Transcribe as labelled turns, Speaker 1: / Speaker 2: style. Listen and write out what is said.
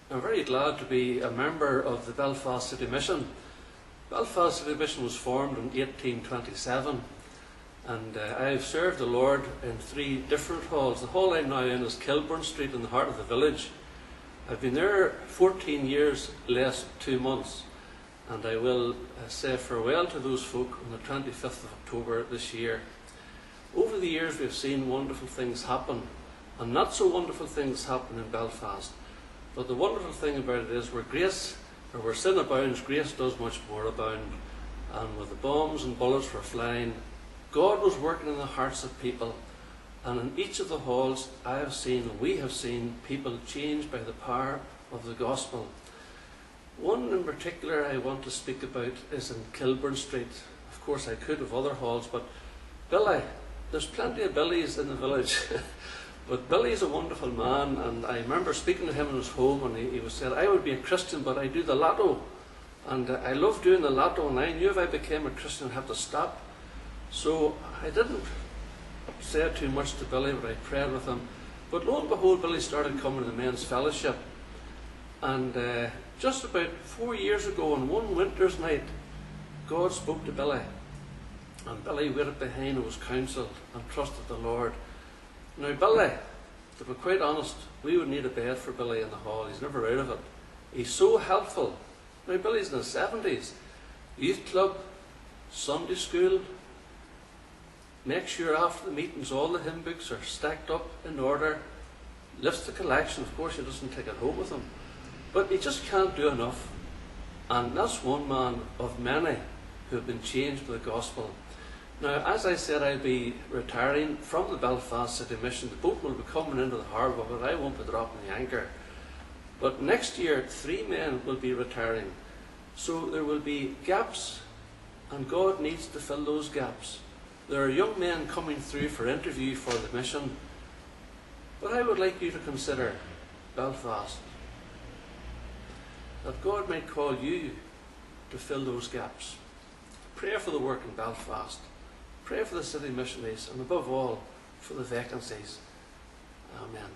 Speaker 1: I'm very glad to be a member of the Belfast City Mission. Belfast City Mission was formed in 1827, and I've served the Lord in 3 different halls. The hall I'm now in is Kilburn Street in the heart of the village. I've been there 14 years less 2 months, and I will say farewell to those folk on the 25th of October this year. Over the years we've seen wonderful things happen, and not so wonderful things happen in Belfast. But the wonderful thing about it is where sin abounds, grace does much more abound. And with the bombs and bullets were flying, God was working in the hearts of people. And in each of the halls I have seen, and we have seen, people changed by the power of the gospel. One in particular I want to speak about is in Kilburn Street. Of course I could have other halls, but Billy, there's plenty of Billies in the village. But Billy's a wonderful man, and I remember speaking to him in his home, and he was saying, I would be a Christian, but I do the lotto. And I love doing the lotto, and I knew if I became a Christian I'd have to stop. So I didn't say too much to Billy, but I prayed with him. But lo and behold, Billy started coming to the men's fellowship. And just about 4 years ago, on one winter's night, God spoke to Billy. And Billy waited behind and was counselled and trusted the Lord. Now Billy, to be quite honest, we would need a bed for Billy in the hall. He's never out of it. He's so helpful. Now Billy's in his 70s. Youth club, Sunday school. Make sure after the meetings all the hymn books are stacked up in order. Lifts the collection. Of course he doesn't take it home with him. But he just can't do enough. And that's one man of many who have been changed by the gospel. Now, as I said, I'll be retiring from the Belfast City Mission. The boat will be coming into the harbour, but I won't be dropping the anchor. But next year, 3 men will be retiring. So there will be gaps, and God needs to fill those gaps. There are young men coming through for interview for the mission. But I would like you to consider Belfast, that God might call you to fill those gaps. Pray for the work in Belfast. Pray for the city missionaries, and above all, for the vacancies. Amen.